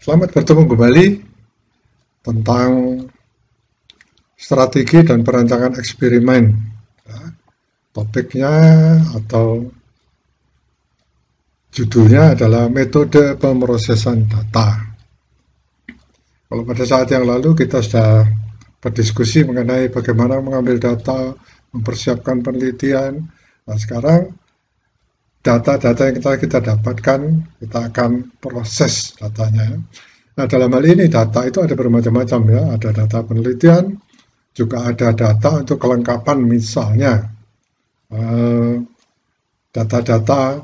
Selamat bertemu kembali tentang strategi dan perancangan eksperimen. Ya, topiknya atau judulnya adalah metode pemrosesan data. Kalau pada saat yang lalu kita sudah berdiskusi mengenai bagaimana mengambil data, mempersiapkan penelitian. Nah, sekarang data-data yang kita dapatkan, kita akan proses datanya. Nah, dalam hal ini data itu ada bermacam-macam ya. Ada data penelitian, juga ada data untuk kelengkapan, misalnya data-data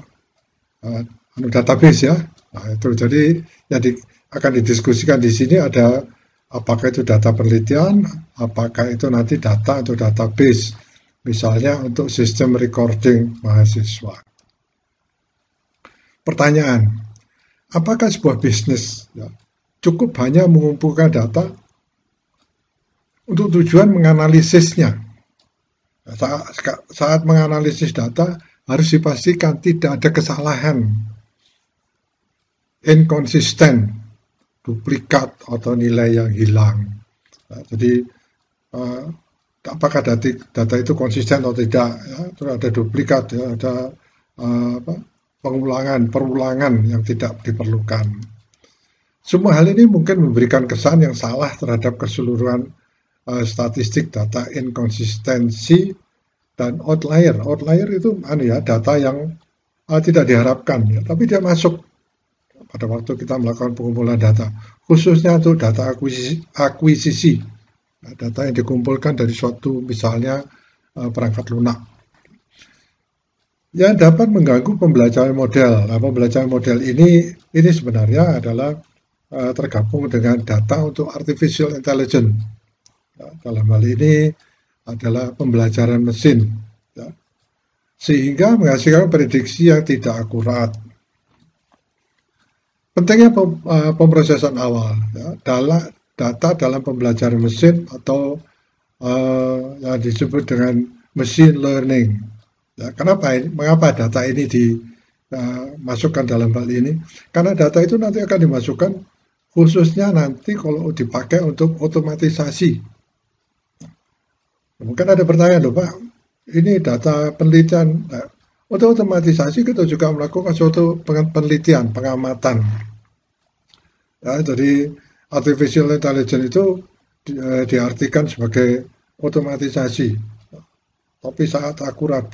database ya. Nah, itu jadi yang akan didiskusikan di sini ada apakah itu data penelitian, apakah itu nanti data atau database, misalnya untuk sistem recording mahasiswa. Pertanyaan, apakah sebuah bisnis ya, cukup hanya mengumpulkan data untuk tujuan menganalisisnya? Saat menganalisis data harus dipastikan tidak ada kesalahan, inkonsisten, duplikat atau nilai yang hilang. Nah, jadi apakah data itu konsisten atau tidak? Ya, terus ada duplikat, ya, ada perulangan yang tidak diperlukan. Semua hal ini mungkin memberikan kesan yang salah terhadap keseluruhan statistik data, inkonsistensi dan outlier. Outlier itu data yang tidak diharapkan, ya, tapi dia masuk pada waktu kita melakukan pengumpulan data, khususnya untuk data akuisisi, data yang dikumpulkan dari suatu misalnya perangkat lunak. Yang dapat mengganggu pembelajaran model. Nah, pembelajaran model ini sebenarnya adalah tergabung dengan data untuk artificial intelligence. Nah, dalam hal ini adalah pembelajaran mesin, ya, sehingga menghasilkan prediksi yang tidak akurat. Pentingnya pemrosesan awal, ya, data dalam pembelajaran mesin atau yang disebut dengan machine learning. Ya, mengapa data ini dimasukkan dalam hal ini? Karena data itu nanti akan dimasukkan khususnya nanti kalau dipakai untuk otomatisasi. Mungkin ada pertanyaan, loh Pak, ini data penelitian. Nah, untuk otomatisasi kita juga melakukan suatu penelitian, pengamatan. Ya, jadi artificial intelligence itu diartikan sebagai otomatisasi. Tapi saat akurat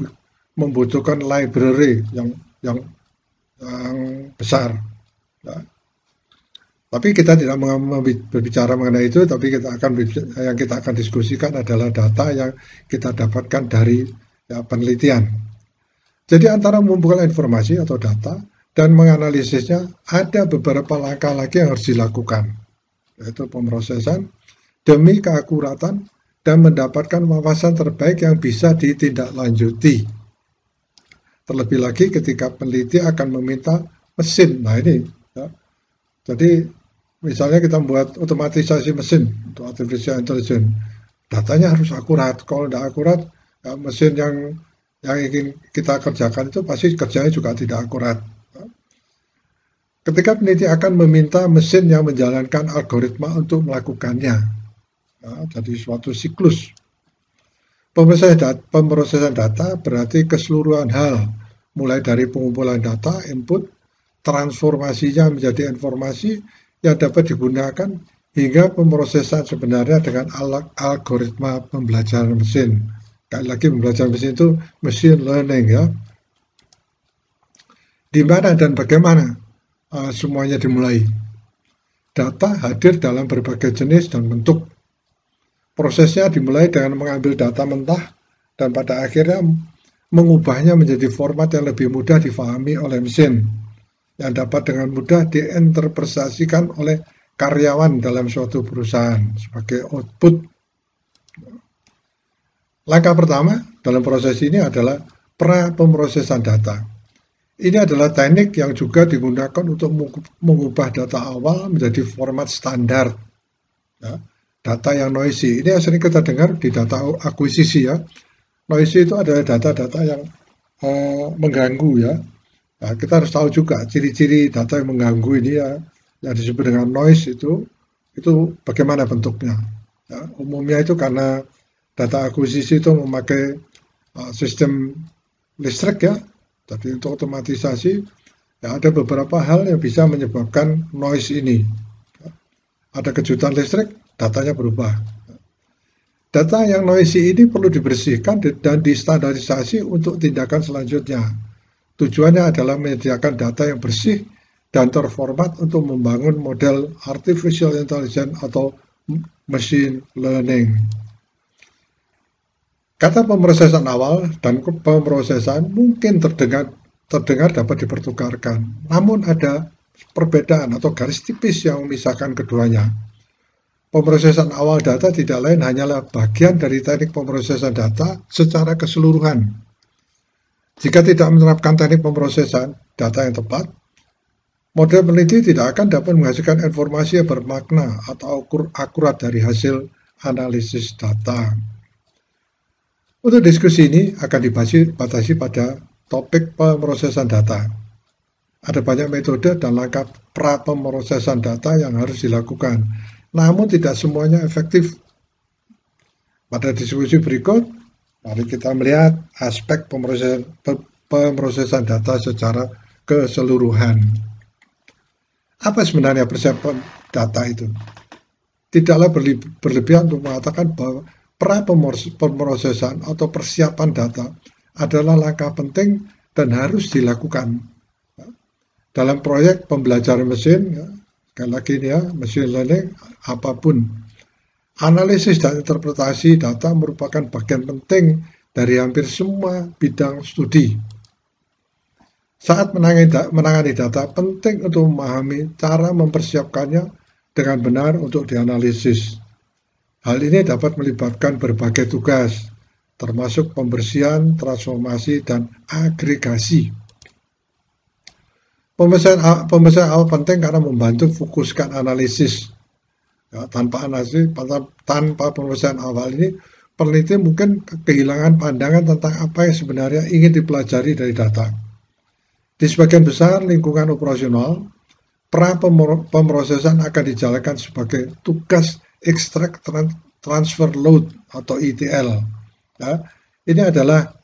membutuhkan library yang besar. Ya. Tapi kita tidak berbicara mengenai itu, tapi yang kita akan diskusikan adalah data yang kita dapatkan dari penelitian. Jadi antara mengumpulkan informasi atau data dan menganalisisnya ada beberapa langkah lagi yang harus dilakukan, yaitu pemrosesan demi keakuratan dan mendapatkan wawasan terbaik yang bisa ditindaklanjuti. Terlebih lagi ketika peneliti akan meminta mesin. Nah ini, ya. Jadi misalnya kita membuat otomatisasi mesin untuk artificial intelligence, datanya harus akurat. Kalau tidak akurat, ya, mesin yang ingin kita kerjakan itu pasti kerjanya juga tidak akurat. Ketika peneliti akan meminta mesin yang menjalankan algoritma untuk melakukannya, ya, jadi suatu siklus. Pemrosesan data berarti keseluruhan hal, mulai dari pengumpulan data, input, transformasinya menjadi informasi yang dapat digunakan, hingga pemrosesan sebenarnya dengan algoritma pembelajaran mesin. Sekali lagi, pembelajaran mesin itu machine learning, ya. Di mana dan bagaimana semuanya dimulai? Data hadir dalam berbagai jenis dan bentuk. Prosesnya dimulai dengan mengambil data mentah dan pada akhirnya mengubahnya menjadi format yang lebih mudah difahami oleh mesin, yang dapat dengan mudah diinterpretasikan oleh karyawan dalam suatu perusahaan sebagai output. Langkah pertama dalam proses ini adalah pra-pemrosesan data. Ini adalah teknik yang juga digunakan untuk mengubah data awal menjadi format standar. Ya. Data yang noisy, ini yang sering kita dengar di data akuisisi, ya. Noisy itu adalah data-data yang mengganggu, ya. Nah, kita harus tahu juga ciri-ciri data yang mengganggu ini, ya, yang disebut dengan noise itu bagaimana bentuknya. Ya, umumnya itu karena data akuisisi itu memakai sistem listrik ya. Jadi untuk otomatisasi ya ada beberapa hal yang bisa menyebabkan noise ini. Ada kejutan listrik, datanya berubah. Data yang noisy ini perlu dibersihkan dan distandarisasi untuk tindakan selanjutnya. Tujuannya adalah menyediakan data yang bersih dan terformat untuk membangun model artificial intelligence atau machine learning. Kata pemrosesan awal dan pemrosesan mungkin terdengar dapat dipertukarkan, namun ada perbedaan atau garis tipis yang memisahkan keduanya. Pemrosesan awal data tidak lain hanyalah bagian dari teknik pemrosesan data secara keseluruhan. Jika tidak menerapkan teknik pemrosesan data yang tepat, model peneliti tidak akan dapat menghasilkan informasi yang bermakna atau akurat dari hasil analisis data. Untuk diskusi ini akan dibatasi pada topik pemrosesan data. Ada banyak metode dan langkah pra-pemrosesan data yang harus dilakukan, namun tidak semuanya efektif. Pada diskusi berikut, mari kita melihat aspek pemrosesan data secara keseluruhan. Apa sebenarnya persiapan data itu? Tidaklah berlebihan untuk mengatakan bahwa pra-pemrosesan atau persiapan data adalah langkah penting dan harus dilakukan. Dalam proyek pembelajaran mesin, sekali lagi ini ya, machine learning, apapun, analisis dan interpretasi data merupakan bagian penting dari hampir semua bidang studi. Saat menangani data, penting untuk memahami cara mempersiapkannya dengan benar untuk dianalisis. Hal ini dapat melibatkan berbagai tugas, termasuk pembersihan, transformasi, dan agregasi. Pemeriksaan awal penting karena membantu fokuskan analisis. Ya, tanpa pemeriksaan awal ini, peneliti mungkin kehilangan pandangan tentang apa yang sebenarnya ingin dipelajari dari data. Di sebagian besar lingkungan operasional, pra-pemrosesan akan dijalankan sebagai tugas extract transfer load atau ETL. Ya, ini adalah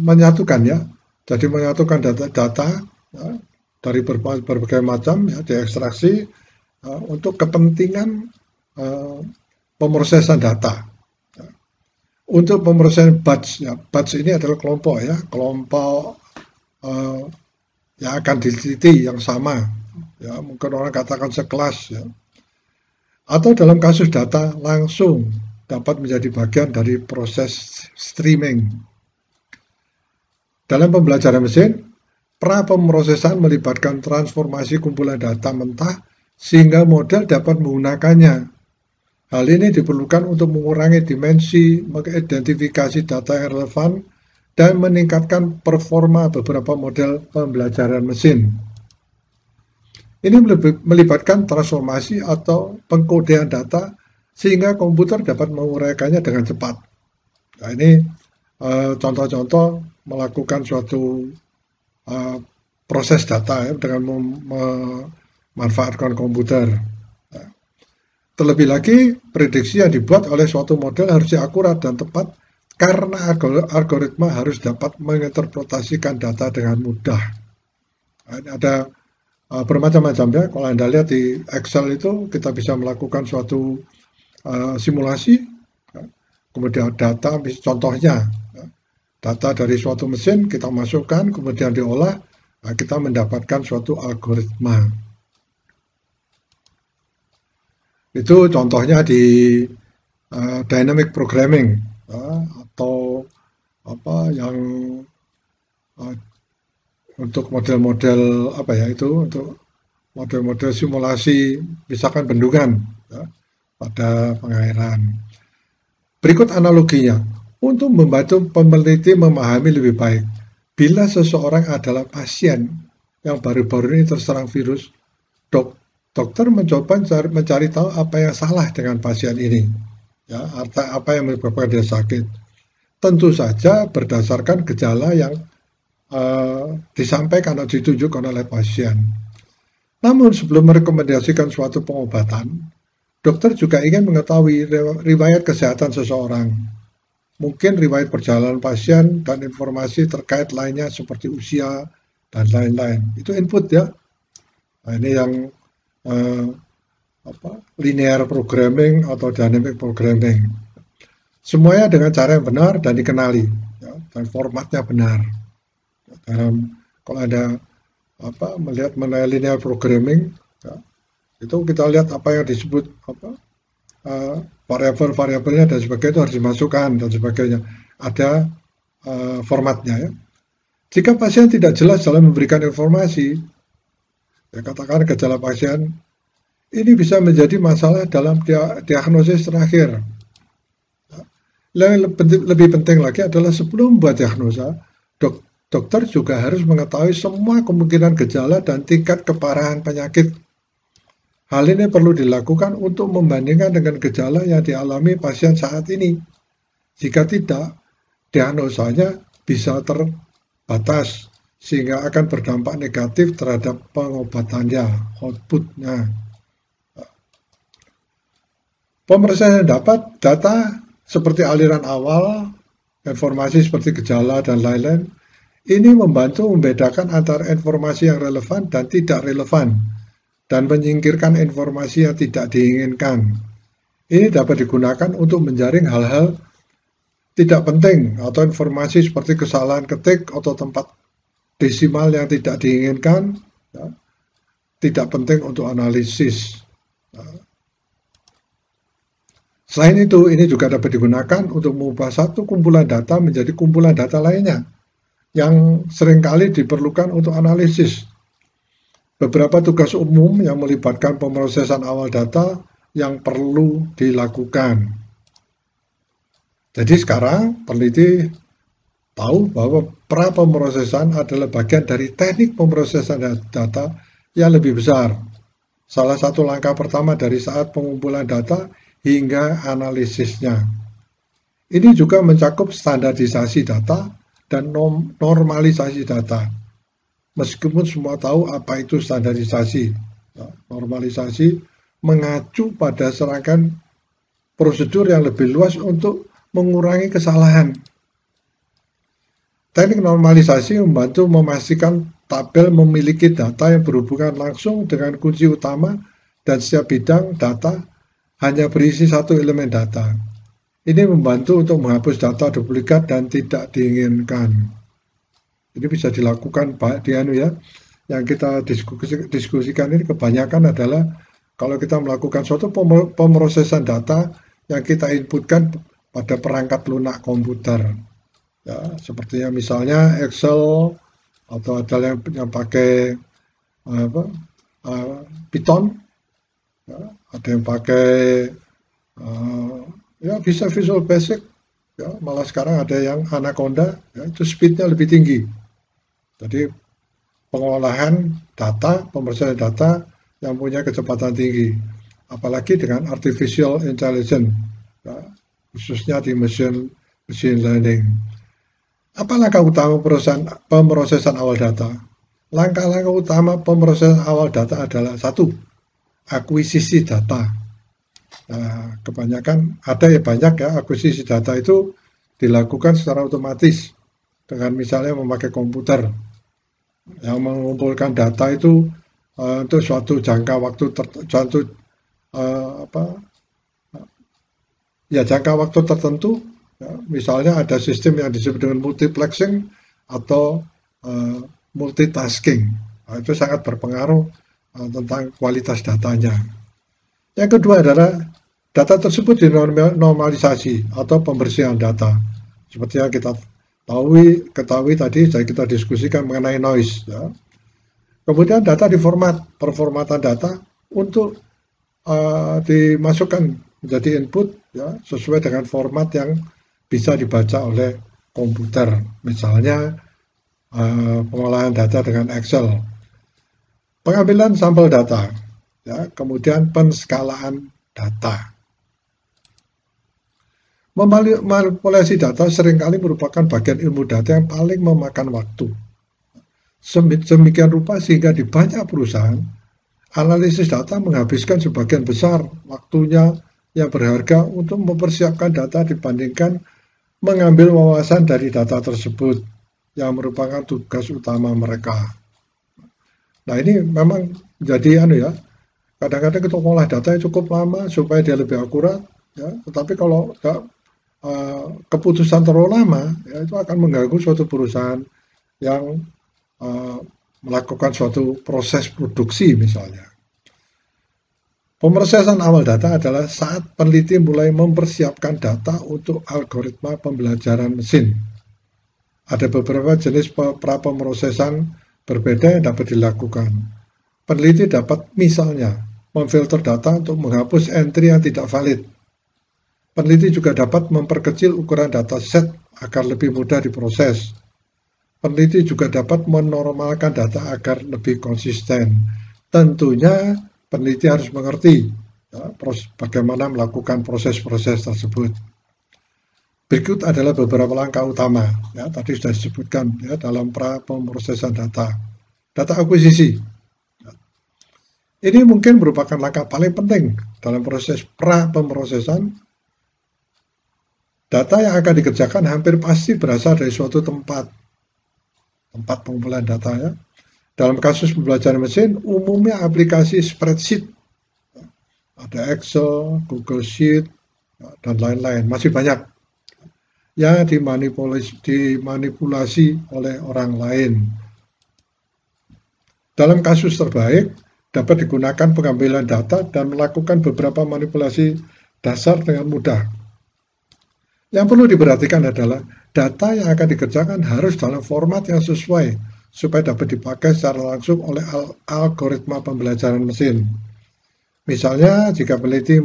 menyatukan ya. Jadi menyatukan data ya, dari berbagai macam ya, diekstraksi untuk kepentingan pemrosesan data. Ya. Untuk pemrosesan batch, ya, batch ini adalah kelompok ya, kelompok yang akan diteliti yang sama. Ya, mungkin orang katakan sekelas ya. Atau dalam kasus data langsung dapat menjadi bagian dari proses streaming. Dalam pembelajaran mesin, pra-pemrosesan melibatkan transformasi kumpulan data mentah sehingga model dapat menggunakannya. Hal ini diperlukan untuk mengurangi dimensi, mengidentifikasi data yang relevan, dan meningkatkan performa beberapa model pembelajaran mesin. Ini melibatkan transformasi atau pengkodean data sehingga komputer dapat menguraikannya dengan cepat. Nah, ini contoh-contoh melakukan suatu proses data ya, dengan memanfaatkan komputer. Nah, terlebih lagi, prediksi yang dibuat oleh suatu model harus akurat dan tepat karena algoritma harus dapat menginterpretasikan data dengan mudah. Nah, ini ada bermacam-macam ya. Kalau Anda lihat di Excel itu kita bisa melakukan suatu simulasi, ya. Kemudian data, contohnya ya, data dari suatu mesin kita masukkan, kemudian diolah, nah, kita mendapatkan suatu algoritma. Itu contohnya di dynamic programming ya, atau apa yang untuk model-model apa ya itu, untuk model-model simulasi misalkan bendungan ya, pada pengairan. Berikut analoginya untuk membantu peneliti memahami lebih baik. Bila seseorang adalah pasien yang baru-baru ini terserang virus, dokter mencoba mencari tahu apa yang salah dengan pasien ini, ya, apa yang menyebabkan dia sakit. Tentu saja berdasarkan gejala yang disampaikan atau ditunjukkan oleh pasien. Namun sebelum merekomendasikan suatu pengobatan, dokter juga ingin mengetahui riwayat kesehatan seseorang, mungkin riwayat perjalanan pasien dan informasi terkait lainnya seperti usia dan lain-lain. Itu input ya. Nah, ini yang eh, linear programming atau dynamic programming. Semuanya dengan cara yang benar dan dikenali, ya, dan formatnya benar. Dalam kalau ada melihat mengenai linear programming, ya, itu kita lihat apa yang disebut variabel-variabelnya dan sebagainya itu harus dimasukkan dan sebagainya. Ada formatnya ya. Jika pasien tidak jelas dalam memberikan informasi, ya katakan gejala pasien, ini bisa menjadi masalah dalam diagnosis terakhir. Yang lebih penting lagi adalah sebelum membuat diagnosa, dokter juga harus mengetahui semua kemungkinan gejala dan tingkat keparahan penyakit. Hal ini perlu dilakukan untuk membandingkan dengan gejala yang dialami pasien saat ini. Jika tidak, diagnosanya bisa terbatas sehingga akan berdampak negatif terhadap pengobatannya, outputnya. Pemeriksaan yang dapat data seperti aliran awal, informasi seperti gejala dan lain-lain, ini membantu membedakan antara informasi yang relevan dan tidak relevan, dan menyingkirkan informasi yang tidak diinginkan. Ini dapat digunakan untuk menjaring hal-hal tidak penting atau informasi seperti kesalahan ketik atau tempat desimal yang tidak diinginkan, ya, tidak penting untuk analisis. Selain itu, ini juga dapat digunakan untuk mengubah satu kumpulan data menjadi kumpulan data lainnya yang seringkali diperlukan untuk analisis. Beberapa tugas umum yang melibatkan pemrosesan awal data yang perlu dilakukan. Jadi sekarang peneliti tahu bahwa pra-pemrosesan adalah bagian dari teknik pemrosesan data yang lebih besar. Salah satu langkah pertama dari saat pengumpulan data hingga analisisnya. Ini juga mencakup standarisasi data dan normalisasi data. Meskipun semua tahu apa itu standarisasi, normalisasi mengacu pada serangkaian prosedur yang lebih luas untuk mengurangi kesalahan. Teknik normalisasi membantu memastikan tabel memiliki data yang berhubungan langsung dengan kunci utama dan setiap bidang data hanya berisi satu elemen data. Ini membantu untuk menghapus data duplikat dan tidak diinginkan. Ini bisa dilakukan yang kita diskusikan ini kebanyakan adalah kalau kita melakukan suatu pemrosesan data yang kita inputkan pada perangkat lunak komputer. Ya, sepertinya misalnya Excel atau ada yang pakai Python. Ya, ada yang pakai ya bisa Visual Basic, ya, malah sekarang ada yang Anaconda, ya, itu speednya lebih tinggi. Jadi pengolahan data, pemrosesan data yang punya kecepatan tinggi, apalagi dengan artificial intelligence, ya, khususnya di machine learning. Apa langkah utama pemrosesan awal data? Langkah-langkah utama pemrosesan awal data adalah satu, akuisisi data. Nah, kebanyakan banyak ya akuisisi data itu dilakukan secara otomatis dengan misalnya memakai komputer yang mengumpulkan data itu untuk suatu jangka waktu jangka waktu tertentu. Ya, misalnya ada sistem yang disebut dengan multiplexing atau multitasking. Nah, itu sangat berpengaruh tentang kualitas datanya. Yang kedua adalah data tersebut dinormalisasi atau pembersihan data. Seperti yang kita ketahui tadi, kita diskusikan mengenai noise. Ya. Kemudian data performatan data untuk dimasukkan menjadi input, ya, sesuai dengan format yang bisa dibaca oleh komputer. Misalnya pengolahan data dengan Excel. Pengambilan sampel data, ya, kemudian penskalaan data. Memanipulasi data seringkali merupakan bagian ilmu data yang paling memakan waktu. Sedemikian rupa sehingga di banyak perusahaan, Analisis data menghabiskan sebagian besar waktunya yang berharga untuk mempersiapkan data dibandingkan mengambil wawasan dari data tersebut yang merupakan tugas utama mereka. Nah ini memang jadi kadang-kadang kita olah data yang cukup lama supaya dia lebih akurat, ya. Tetapi kalau keputusan terlalu lama, ya, itu akan mengganggu suatu perusahaan yang melakukan suatu proses produksi misalnya. Pemrosesan awal data adalah saat peneliti mulai mempersiapkan data untuk algoritma pembelajaran mesin. Ada beberapa jenis pra-pemrosesan berbeda yang dapat dilakukan. Peneliti dapat misalnya memfilter data untuk menghapus entry yang tidak valid. Peneliti juga dapat memperkecil ukuran dataset agar lebih mudah diproses. Peneliti juga dapat menormalkan data agar lebih konsisten. Tentunya peneliti harus mengerti bagaimana melakukan proses-proses tersebut. Berikut adalah beberapa langkah utama, ya, tadi sudah disebutkan ya, dalam pra-pemrosesan data. Data akuisisi. Ini mungkin merupakan langkah paling penting dalam proses pra-pemrosesan. Data yang akan dikerjakan hampir pasti berasal dari suatu tempat pengumpulan data, ya. Dalam kasus pembelajaran mesin, umumnya aplikasi spreadsheet, ada Excel, Google Sheet, dan lain-lain, masih banyak yang dimanipulasi oleh orang lain. Dalam kasus terbaik, dapat digunakan pengambilan data dan melakukan beberapa manipulasi dasar dengan mudah. Yang perlu diperhatikan adalah data yang akan dikerjakan harus dalam format yang sesuai supaya dapat dipakai secara langsung oleh algoritma pembelajaran mesin. Misalnya, jika peneliti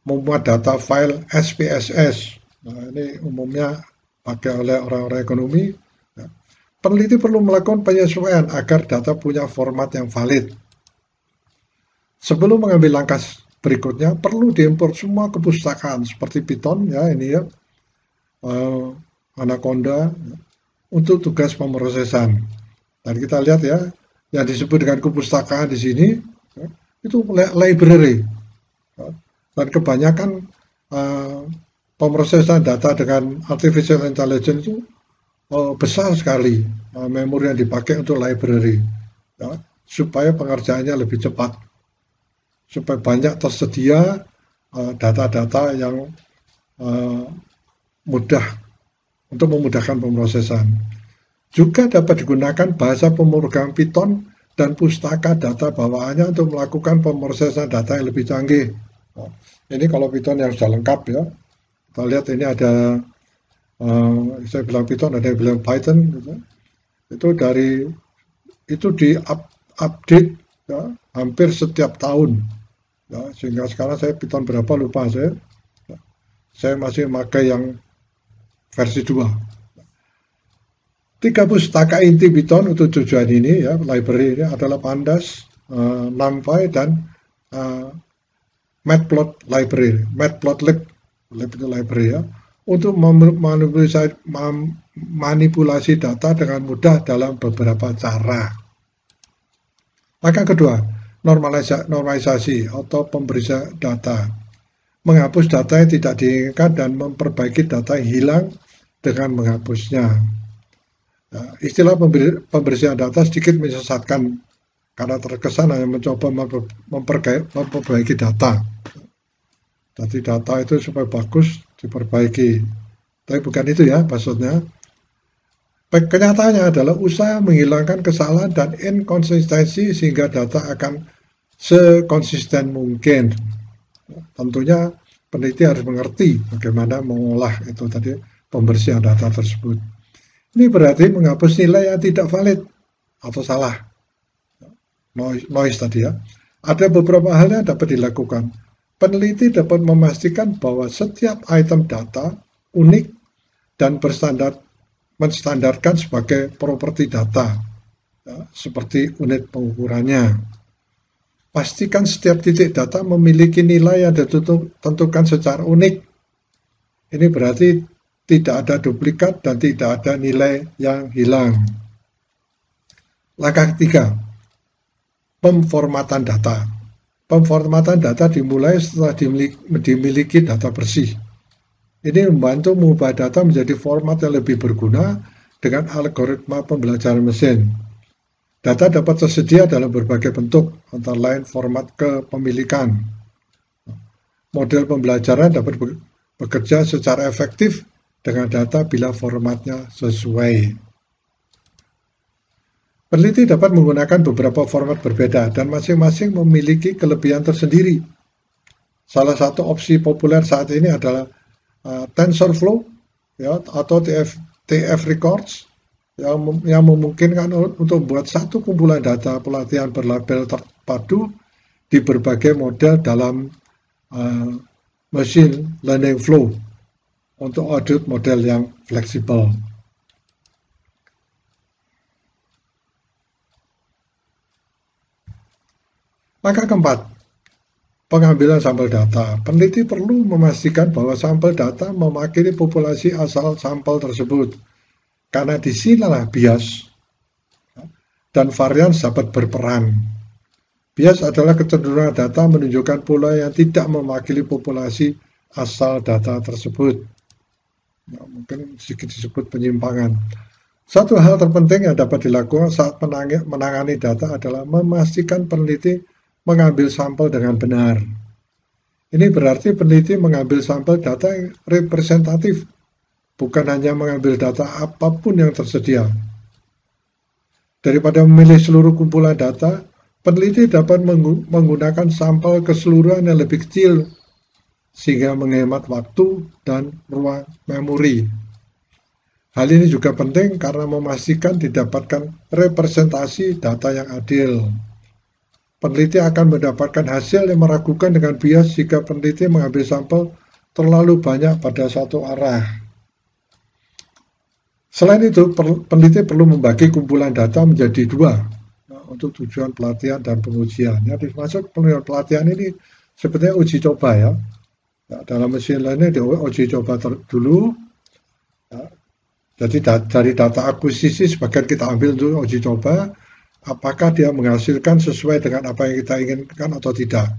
memuat data file SPSS, nah ini umumnya pakai oleh orang-orang ekonomi, ya, peneliti perlu melakukan penyesuaian agar data punya format yang valid. Sebelum mengambil langkah berikutnya, perlu diimport semua kepustakaan seperti Python, ya ini ya, Anaconda, ya, untuk tugas pemrosesan. Dan kita lihat ya, yang disebut dengan kepustakaan di sini, ya, itu library. Ya. Dan kebanyakan pemrosesan data dengan artificial intelligence itu besar sekali memori yang dipakai untuk library, ya, supaya pengerjaannya lebih cepat, supaya banyak tersedia data-data yang mudah untuk memudahkan pemrosesan. Juga dapat digunakan bahasa pemrograman Python dan pustaka data bawaannya untuk melakukan pemrosesan data yang lebih canggih. Ini kalau Python yang sudah lengkap ya. Kita lihat ini ada, saya bilang Python, ada yang bilang Python, gitu. Itu update ya, hampir setiap tahun. Ya, sehingga sekarang saya Python berapa lupa saya. Saya masih memakai yang versi 2. 3 pustaka inti Python untuk tujuan ini ya, library ini adalah Pandas, NumPy, dan Matplotlib library ya, untuk manipulasi data dengan mudah dalam beberapa cara. Langkah kedua, normalisasi atau pembersihan data. Menghapus data yang tidak diinginkan dan memperbaiki data yang hilang dengan menghapusnya. Nah, istilah pembersihan data sedikit menyesatkan karena terkesan hanya mencoba memperbaiki data. Jadi data itu supaya bagus diperbaiki. Tapi bukan itu ya maksudnya. Kenyataannya adalah usaha menghilangkan kesalahan dan inkonsistensi sehingga data akan sekonsisten mungkin. Tentunya peneliti harus mengerti bagaimana mengolah itu tadi, pembersihan data tersebut. Ini berarti menghapus nilai yang tidak valid atau salah, noise tadi ya. Ada beberapa hal yang dapat dilakukan. Peneliti dapat memastikan bahwa setiap item data unik dan menstandarkan sebagai properti data, ya, seperti unit pengukurannya. Pastikan setiap titik data memiliki nilai yang ditentukan secara unik. Ini berarti tidak ada duplikat dan tidak ada nilai yang hilang. Langkah ketiga, pemformatan data. Pemformatan data dimulai setelah dimiliki data bersih. Ini membantu mengubah data menjadi format yang lebih berguna dengan algoritma pembelajaran mesin. Data dapat tersedia dalam berbagai bentuk, antara lain format kepemilikan. Model pembelajaran dapat bekerja secara efektif dengan data bila formatnya sesuai. Peneliti dapat menggunakan beberapa format berbeda dan masing-masing memiliki kelebihan tersendiri. Salah satu opsi populer saat ini adalah TensorFlow ya, atau TF Records yang memungkinkan untuk membuat satu kumpulan data pelatihan berlabel terpadu di berbagai model dalam machine learning flow untuk audit model yang fleksibel. Langkah keempat, pengambilan sampel data. Peneliti perlu memastikan bahwa sampel data mewakili populasi asal sampel tersebut, karena disinilah bias dan varian dapat berperan. Bias adalah kecenderungan data menunjukkan pola yang tidak mewakili populasi asal data tersebut. Ya, mungkin sedikit disebut penyimpangan. Satu hal terpenting yang dapat dilakukan saat menangani data adalah memastikan peneliti mengambil sampel dengan benar. Ini berarti peneliti mengambil sampel data yang representatif, bukan hanya mengambil data apapun yang tersedia. Daripada memilih seluruh kumpulan data, peneliti dapat menggunakan sampel keseluruhan yang lebih kecil, sehingga menghemat waktu dan ruang memori. Hal ini juga penting karena memastikan didapatkan representasi data yang adil. Peneliti akan mendapatkan hasil yang meragukan dengan bias jika peneliti mengambil sampel terlalu banyak pada satu arah. Selain itu, peneliti perlu membagi kumpulan data menjadi dua untuk tujuan pelatihan dan pengujian. Ya, dimaksud pelatihan ini sebenarnya uji coba ya. Dalam machine learning uji coba dulu. Ya. Jadi dari data akuisisi sebagian kita ambil untuk uji coba. Apakah dia menghasilkan sesuai dengan apa yang kita inginkan atau tidak.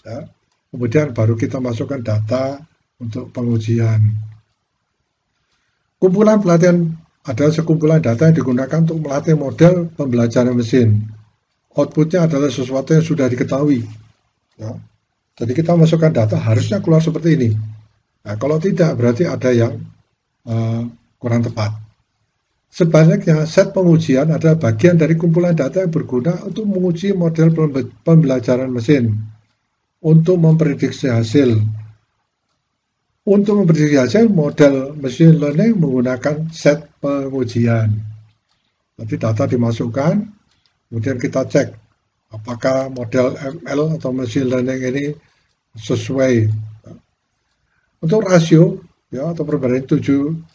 Ya. Kemudian baru kita masukkan data untuk pengujian. Kumpulan pelatihan adalah sekumpulan data yang digunakan untuk melatih model pembelajaran mesin. Outputnya adalah sesuatu yang sudah diketahui. Ya. Jadi kita masukkan data harusnya keluar seperti ini. Nah, kalau tidak berarti ada yang kurang tepat. Sebaliknya, set pengujian adalah bagian dari kumpulan data yang berguna untuk menguji model pembelajaran mesin untuk memprediksi hasil. Untuk memprediksi hasil, model machine learning menggunakan set pengujian. Nanti data dimasukkan, kemudian kita cek apakah model ML atau machine learning ini sesuai. Untuk rasio, ya, atau perbandingan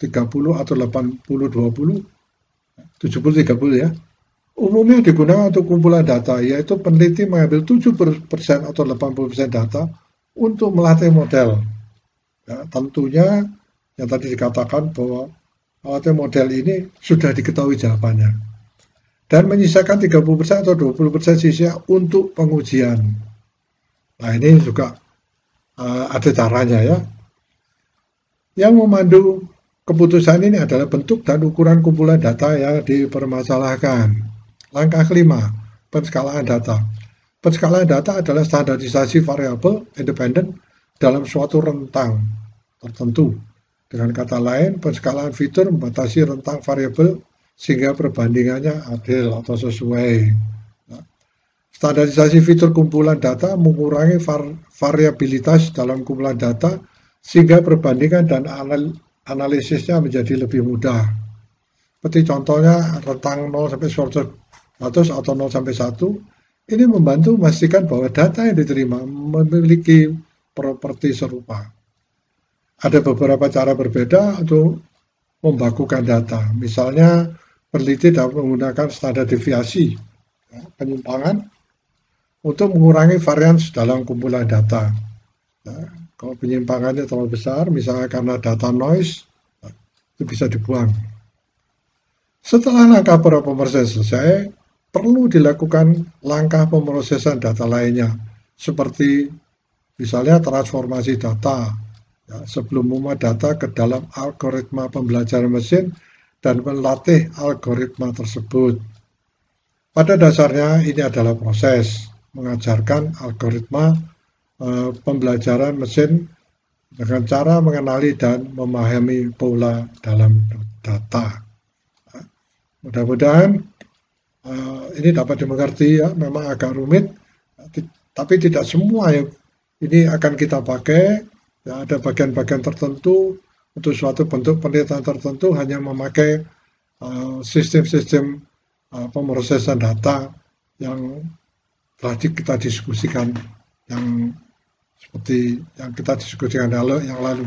7-30 atau 80-20, 70-30 ya. Umumnya digunakan untuk kumpulan data, yaitu peneliti mengambil 7% atau 80% data untuk melatih model. Ya, tentunya yang tadi dikatakan bahwa melatih model ini sudah diketahui jawabannya. Dan menyisakan 30% atau 20% sisa untuk pengujian. Nah, ini juga ada caranya ya. Yang memandu keputusan ini adalah bentuk dan ukuran kumpulan data yang dipermasalahkan. Langkah kelima, penskalaan data. Penskalaan data adalah standarisasi variabel independen dalam suatu rentang tertentu. Dengan kata lain, penskalaan fitur membatasi rentang variabel sehingga perbandingannya adil atau sesuai. Standarisasi fitur kumpulan data mengurangi variabilitas dalam kumpulan data sehingga perbandingan dan analisisnya menjadi lebih mudah. Seperti contohnya rentang 0 sampai 100 atau 0 sampai 1, ini membantu memastikan bahwa data yang diterima memiliki properti serupa. Ada beberapa cara berbeda untuk membakukan data. Misalnya, peneliti dapat menggunakan standar deviasi, penyimpangan, untuk mengurangi varians dalam kumpulan data. Kalau penyimpangannya terlalu besar, misalnya karena data noise, itu bisa dibuang. Setelah langkah beberapa persen selesai, perlu dilakukan langkah pemrosesan data lainnya, seperti misalnya transformasi data, ya, sebelum memuat data ke dalam algoritma pembelajaran mesin dan melatih algoritma tersebut. Pada dasarnya ini adalah proses mengajarkan algoritma pembelajaran mesin dengan cara mengenali dan memahami pola dalam data. Mudah-mudahan ini dapat dimengerti ya, memang agak rumit, tapi tidak semua yang ini akan kita pakai. Ya, ada bagian-bagian tertentu untuk suatu bentuk penelitian tertentu hanya memakai sistem-sistem pemrosesan data yang telah kita diskusikan, yang seperti yang kita diskusikan yang lalu.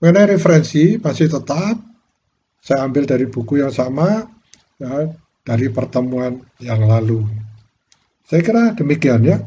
Mengenai referensi masih tetap saya ambil dari buku yang sama, ya, dari pertemuan yang lalu. Saya kira demikian ya.